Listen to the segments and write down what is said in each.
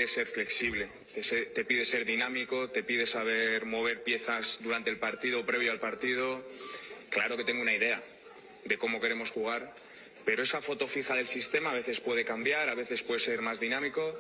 ser flexible, te pide ser dinámico, te pide saber mover piezas durante el partido, previo al partido. Claro que tengo una idea de cómo queremos jugar, pero esa foto fija del sistema a veces puede cambiar, a veces puede ser más dinámico,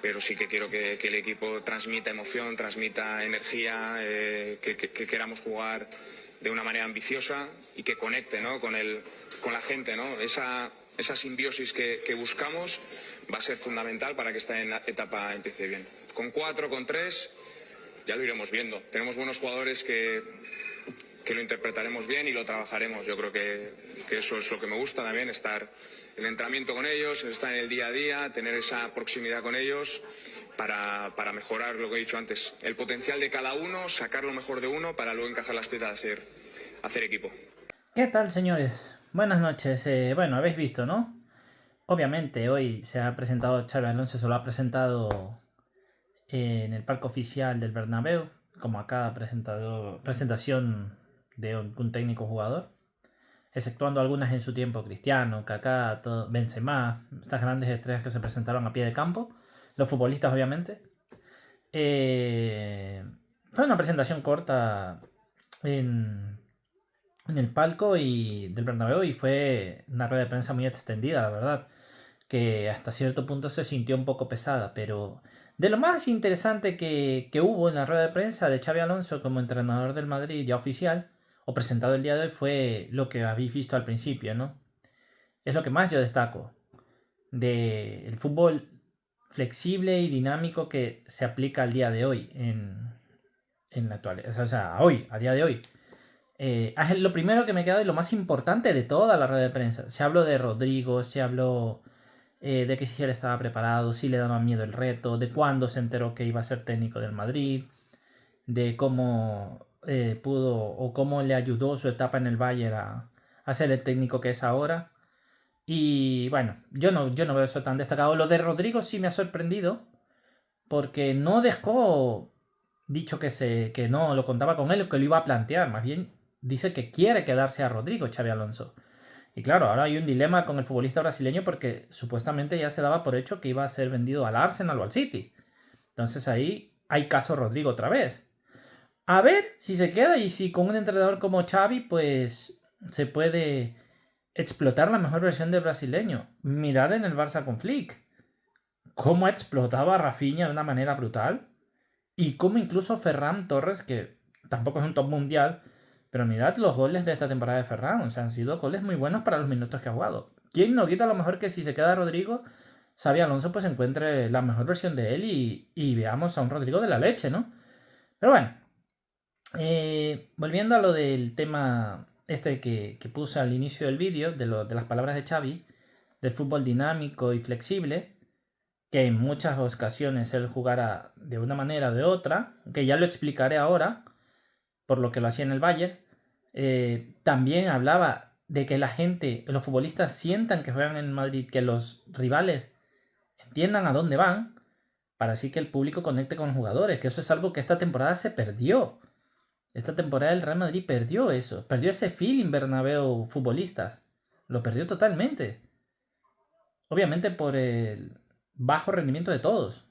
pero sí que quiero que el equipo transmita emoción, transmita energía, que queramos jugar de una manera ambiciosa y que conecte, ¿no?, con la gente, ¿no? Esa simbiosis que buscamos va a ser fundamental para que esta etapa empiece bien. Con 4, con 3, ya lo iremos viendo. Tenemos buenos jugadores que lo interpretaremos bien y lo trabajaremos. Yo creo que eso es lo que me gusta también, estar en el entrenamiento con ellos, estar en el día a día, tener esa proximidad con ellos para mejorar lo que he dicho antes. El potencial de cada uno, sacar lo mejor de uno para luego encajar las piezas, hacer equipo. ¿Qué tal, señores? Buenas noches. Bueno, habéis visto, ¿no? Obviamente hoy se ha presentado Xabi Alonso, se lo ha presentado en el palco oficial del Bernabéu, como a cada presentación de un técnico jugador, exceptuando algunas en su tiempo: Cristiano, Kaká, Benzema, estas grandes estrellas que se presentaron a pie de campo, los futbolistas obviamente. Fue una presentación corta en el palco del Bernabéu y fue una rueda de prensa muy extendida, la verdad, que hasta cierto punto se sintió un poco pesada, pero de lo más interesante que hubo en la rueda de prensa de Xabi Alonso como entrenador del Madrid ya oficial, o presentado el día de hoy, fue lo que habéis visto al principio, ¿no? Es lo que más yo destaco del fútbol flexible y dinámico que se aplica al día de hoy en la actualidad, o sea, hoy, a día de hoy. Lo primero que me queda y lo más importante de toda la rueda de prensa. Se habló de Rodrigo, se habló de que si él estaba preparado, si le daba miedo el reto, de cuándo se enteró que iba a ser técnico del Madrid, de cómo pudo o cómo le ayudó su etapa en el Bayern a ser el técnico que es ahora. Y bueno, yo no veo eso tan destacado. Lo de Rodrigo sí me ha sorprendido, porque no dejó dicho que no lo contaba con él o que lo iba a plantear. Más bien dice que quiere quedarse a Rodrigo, Xabi Alonso. Y claro, ahora hay un dilema con el futbolista brasileño, porque supuestamente ya se daba por hecho que iba a ser vendido al Arsenal o al City. Entonces ahí hay caso Rodrigo otra vez. A ver si se queda y si con un entrenador como Xavi pues se puede explotar la mejor versión del brasileño. Mirad en el Barça con Flick cómo explotaba a Rafinha de una manera brutal. Y como incluso Ferran Torres, que tampoco es un top mundial, pero mirad los goles de esta temporada de Ferran. O sea, han sido goles muy buenos para los minutos que ha jugado. ¿Quién no quita a lo mejor que si se queda Rodrigo, Xabi Alonso pues encuentre la mejor versión de él y veamos a un Rodrigo de la leche, ¿no? Pero bueno, volviendo a lo del tema este que puse al inicio del vídeo, de las palabras de Xavi, del fútbol dinámico y flexible, que en muchas ocasiones él jugará de una manera o de otra, que ya lo explicaré ahora, por lo que lo hacía en el Bayern. También hablaba de que la gente, los futbolistas sientan que juegan en Madrid, que los rivales entiendan a dónde van, para así que el público conecte con los jugadores, que eso es algo que esta temporada se perdió. Esta temporada el Real Madrid perdió eso, perdió ese feeling Bernabéu futbolistas, lo perdió totalmente. Obviamente por el bajo rendimiento de todos.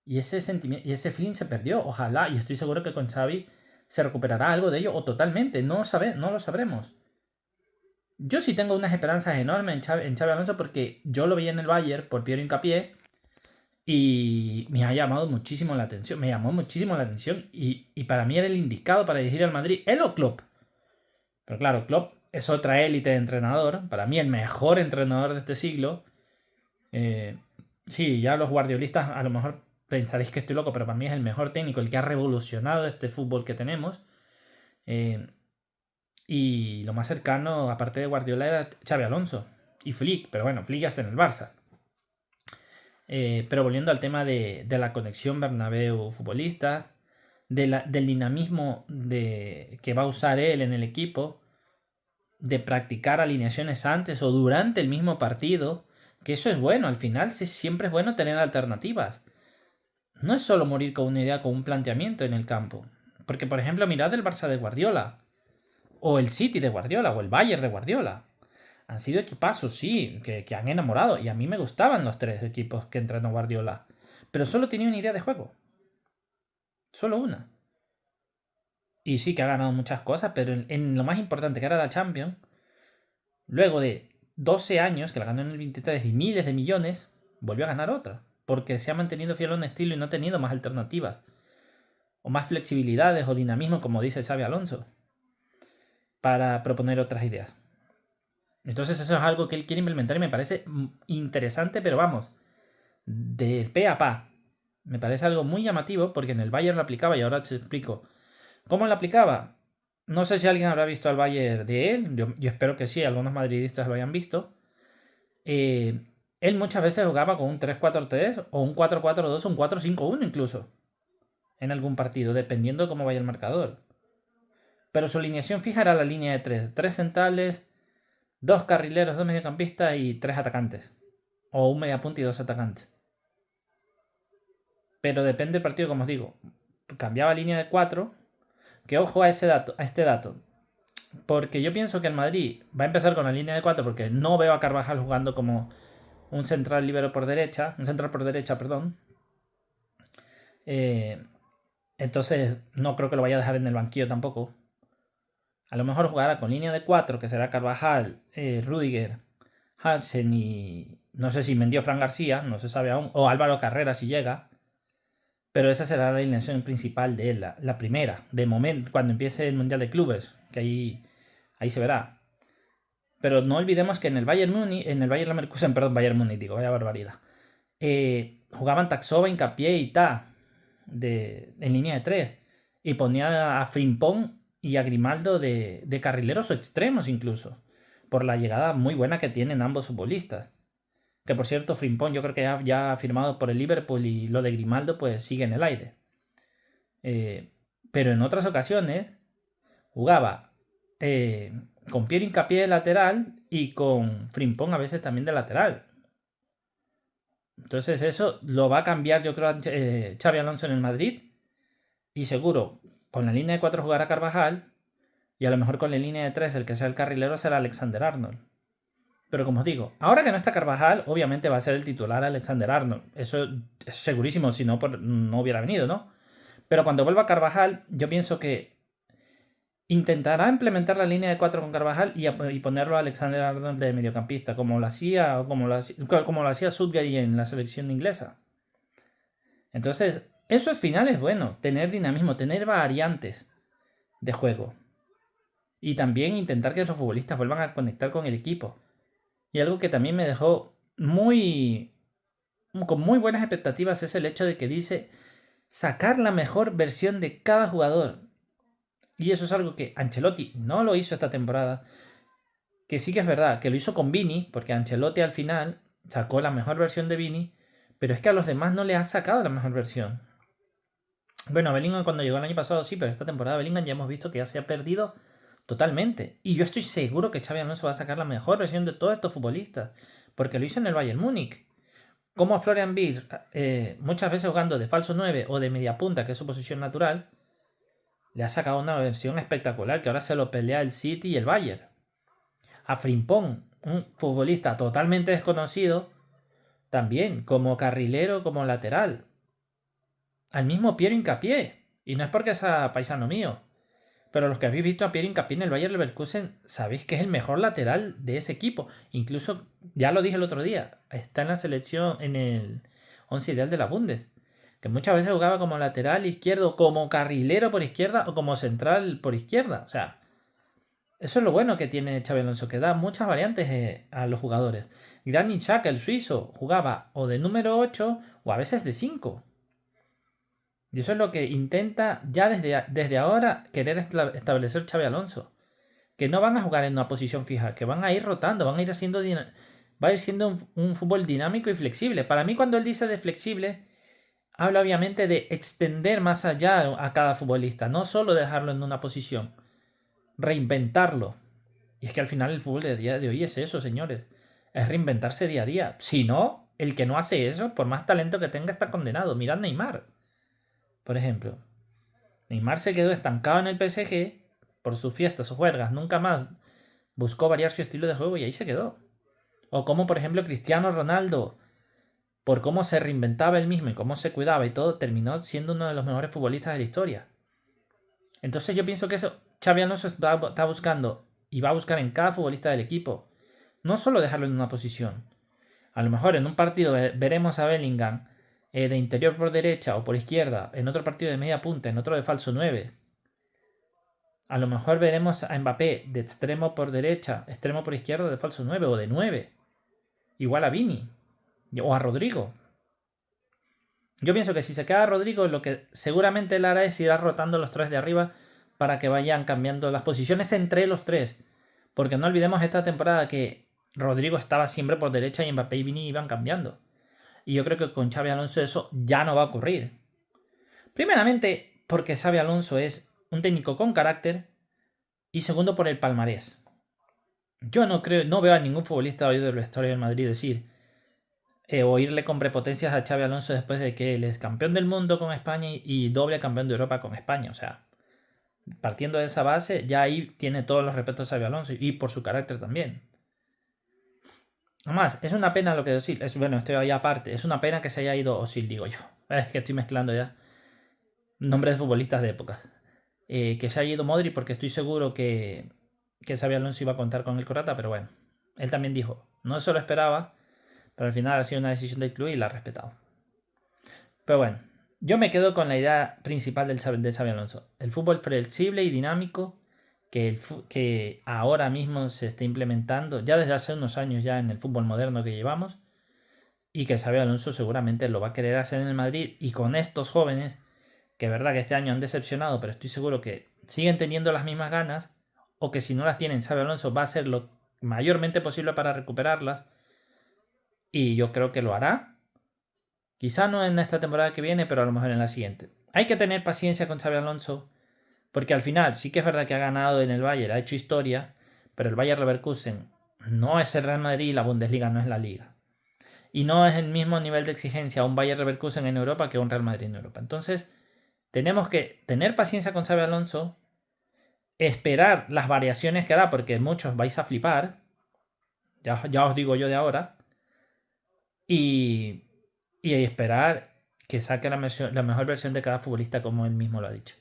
Y ese sentimiento y ese feeling se perdió. Ojalá, y estoy seguro que con Xavi se recuperará algo de ello o totalmente. No lo sabremos. Yo sí tengo unas esperanzas enormes en Xavi Alonso, porque yo lo vi en el Bayern por Piero Hincapié y me ha llamado muchísimo la atención. Me llamó muchísimo la atención y para mí era el indicado para dirigir al Madrid. Él o Klopp. Pero claro, Klopp es otra élite de entrenador. Para mí el mejor entrenador de este siglo. Sí, ya los guardiolistas a lo mejor pensaréis que estoy loco, pero para mí es el mejor técnico, el que ha revolucionado este fútbol que tenemos. Y lo más cercano, aparte de Guardiola, era Xabi Alonso y Flick, pero bueno, Flick ya está en el Barça. Pero volviendo al tema de la conexión Bernabéu-futbolistas, del dinamismo que va a usar él en el equipo, de practicar alineaciones antes o durante el mismo partido, que eso es bueno. Al final siempre es bueno tener alternativas. No es solo morir con una idea, con un planteamiento en el campo. Porque, por ejemplo, mirad el Barça de Guardiola, o el City de Guardiola, o el Bayern de Guardiola. Han sido equipazos, sí, que han enamorado. Y a mí me gustaban los tres equipos que entrenó Guardiola. pero solo tenía una idea de juego. Solo una. Y sí que ha ganado muchas cosas, pero en lo más importante, que era la Champions, luego de 12 años, que la ganó en el 23 y miles de millones, volvió a ganar otra. Porque se ha mantenido fiel a un estilo y no ha tenido más alternativas. O más flexibilidades o dinamismo, como dice Xabi Alonso, para proponer otras ideas. Entonces eso es algo que él quiere implementar y me parece interesante, pero vamos, de pe a pa. Me parece algo muy llamativo porque en el Bayern lo aplicaba y ahora te explico. ¿Cómo lo aplicaba? No sé si alguien habrá visto al Bayern de él, yo espero que sí, algunos madridistas lo hayan visto. Él muchas veces jugaba con un 3-4-3 o un 4-4-2 o un 4-5-1 incluso en algún partido, dependiendo de cómo vaya el marcador. Pero su alineación fija era la línea de 3. 3 centrales, 2 carrileros, 2 mediocampistas y 3 atacantes. O un mediapunta y 2 atacantes. Pero depende del partido, como os digo. Cambiaba línea de 4. Que ojo a este dato. Porque yo pienso que el Madrid va a empezar con la línea de 4 porque no veo a Carvajal jugando como un central libero por derecha. Un central por derecha, perdón. Entonces no creo que lo vaya a dejar en el banquillo tampoco. A lo mejor jugará con línea de 4, que será Carvajal, Rüdiger, Hansen y no sé si vendió Fran García, no se sabe aún, o Álvaro Carrera si llega. Pero esa será la alineación principal de él, la primera, de momento, cuando empiece el Mundial de Clubes, que ahí se verá. Pero no olvidemos que en el Bayern Múnich, en el Bayern Leverkusen, perdón, Bayern Múnich, digo, vaya barbaridad. Jugaban Taxova, Hincapié y Ta en línea de 3. Y ponía a Frimpong y a Grimaldo de carrileros o extremos incluso. Por la llegada muy buena que tienen ambos futbolistas. Que por cierto, Frimpong yo creo que ya ha firmado por el Liverpool y lo de Grimaldo pues sigue en el aire. Pero en otras ocasiones jugaba con Pierre Hincapié de lateral y con Frimpong a veces también de lateral. Entonces eso lo va a cambiar yo creo Xabi Alonso en el Madrid. Y seguro, con la línea de 4 jugará Carvajal. Y a lo mejor con la línea de 3 el que sea el carrilero será Alexander Arnold. Pero como os digo, ahora que no está Carvajal, obviamente va a ser el titular Alexander Arnold. Eso es segurísimo, si no, no hubiera venido, ¿no? Pero cuando vuelva Carvajal, yo pienso que intentará implementar la línea de 4 con Carvajal y ponerlo a Alexander Arnold de mediocampista, como lo hacía Southgate en la selección inglesa. Entonces, eso al final es bueno, tener dinamismo, tener variantes de juego. Y también intentar que los futbolistas vuelvan a conectar con el equipo. Y algo que también me dejó con muy buenas expectativas es el hecho de que dice sacar la mejor versión de cada jugador. Y eso es algo que Ancelotti no lo hizo esta temporada. Que sí que es verdad, que lo hizo con Vini, porque Ancelotti al final sacó la mejor versión de Vini, pero es que a los demás no le ha sacado la mejor versión. Bueno, Bellingham cuando llegó el año pasado sí, pero esta temporada Bellingham ya hemos visto que ya se ha perdido totalmente. Y yo estoy seguro que Xabi Alonso va a sacar la mejor versión de todos estos futbolistas. Porque lo hizo en el Bayern Múnich. Como a Florian Wirtz, muchas veces jugando de falso 9 o de media punta, que es su posición natural, le ha sacado una versión espectacular que ahora se lo pelea el City y el Bayern. A Frimpong, un futbolista totalmente desconocido, también como carrilero, como lateral. Al mismo Pierre Hincapié. Y no es porque sea paisano mío. Pero los que habéis visto a Pierre Hincapié en el Bayern Leverkusen sabéis que es el mejor lateral de ese equipo. Incluso, ya lo dije el otro día, está en la selección, en el 11 ideal de la Bundes. Que muchas veces jugaba como lateral izquierdo, como carrilero por izquierda o como central por izquierda. O sea, eso es lo bueno que tiene Xabi Alonso, que da muchas variantes a los jugadores. Granit Xhaka, el suizo, jugaba o de número 8 o a veces de 5. Y eso es lo que intenta ya desde ahora querer establecer Xabi Alonso. Que no van a jugar en una posición fija, que van a ir rotando, van a ir haciendo va a ir siendo un fútbol dinámico y flexible. Para mí cuando él dice de flexible, habla obviamente de extender más allá a cada futbolista, no solo dejarlo en una posición, reinventarlo. Y es que al final el fútbol de día de hoy es eso, señores. Es reinventarse día a día. Si no, el que no hace eso, por más talento que tenga, está condenado. Mirad Neymar. Por ejemplo, Neymar se quedó estancado en el PSG por sus fiestas, sus juergas, nunca más buscó variar su estilo de juego y ahí se quedó. O como por ejemplo Cristiano Ronaldo por cómo se reinventaba él mismo y cómo se cuidaba y todo, terminó siendo uno de los mejores futbolistas de la historia. Entonces yo pienso que eso Xabi Alonso está buscando y va a buscar en cada futbolista del equipo. No solo dejarlo en una posición. A lo mejor en un partido veremos a Bellingham de interior por derecha o por izquierda, en otro partido de media punta, en otro de falso 9. A lo mejor veremos a Mbappé de extremo por derecha, extremo por izquierda de falso 9 o de 9. Igual a Vini o a Rodrigo. Yo pienso que si se queda Rodrigo, lo que seguramente él hará es ir rotando los tres de arriba para que vayan cambiando las posiciones entre los tres. Porque no olvidemos esta temporada que Rodrigo estaba siempre por derecha y Mbappé y Vini iban cambiando. Y yo creo que con Xabi Alonso eso ya no va a ocurrir. Primeramente porque Xabi Alonso es un técnico con carácter y segundo por el palmarés. Yo no veo a ningún futbolista hoy de la historia del Madrid decir o irle con prepotencias a Xabi Alonso después de que él es campeón del mundo con España y doble campeón de Europa con España. O sea, partiendo de esa base, ya ahí tiene todos los respetos a Xabi Alonso y por su carácter también. Además, es una pena lo que decir. Bueno, estoy ahí aparte. Es una pena que se haya ido Osil, digo yo. Es que estoy mezclando ya nombres de futbolistas de épocas. Que se haya ido Modric porque estoy seguro que Xabi Alonso iba a contar con el Corata, pero bueno. Él también dijo, no se lo esperaba, pero al final ha sido una decisión del club y la ha respetado. Pero bueno, yo me quedo con la idea principal de Xabi Alonso. El fútbol flexible y dinámico que ahora mismo se está implementando ya desde hace unos años ya en el fútbol moderno que llevamos y que Xabi Alonso seguramente lo va a querer hacer en el Madrid y con estos jóvenes que es verdad que este año han decepcionado, pero estoy seguro que siguen teniendo las mismas ganas o que si no las tienen Xabi Alonso va a hacer lo mayormente posible para recuperarlas y yo creo que lo hará. Quizá no en esta temporada que viene, pero a lo mejor en la siguiente. Hay que tener paciencia con Xabi Alonso, porque al final sí que es verdad que ha ganado en el Bayern, ha hecho historia, pero el Bayer Leverkusen no es el Real Madrid y la Bundesliga no es la Liga. Y no es el mismo nivel de exigencia un Bayer Leverkusen en Europa que un Real Madrid en Europa. Entonces, tenemos que tener paciencia con Xabi Alonso, esperar las variaciones que hará, porque muchos vais a flipar, ya os digo yo de ahora, y esperar que saque la mejor versión de cada futbolista como él mismo lo ha dicho.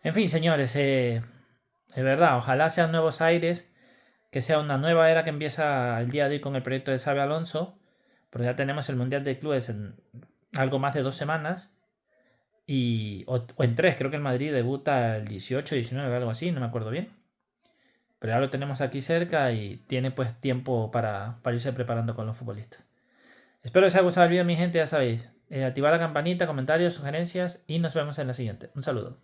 En fin, señores, es verdad, ojalá sean nuevos aires, que sea una nueva era que empieza el día de hoy con el proyecto de Xabi Alonso, porque ya tenemos el Mundial de Clubes en algo más de 2 semanas, o en 3, creo que el Madrid debuta el 18, 19, algo así, no me acuerdo bien. Pero ya lo tenemos aquí cerca y tiene pues tiempo para irse preparando con los futbolistas. Espero que os haya gustado el vídeo, mi gente, ya sabéis. Activar la campanita, comentarios, sugerencias y nos vemos en la siguiente. Un saludo.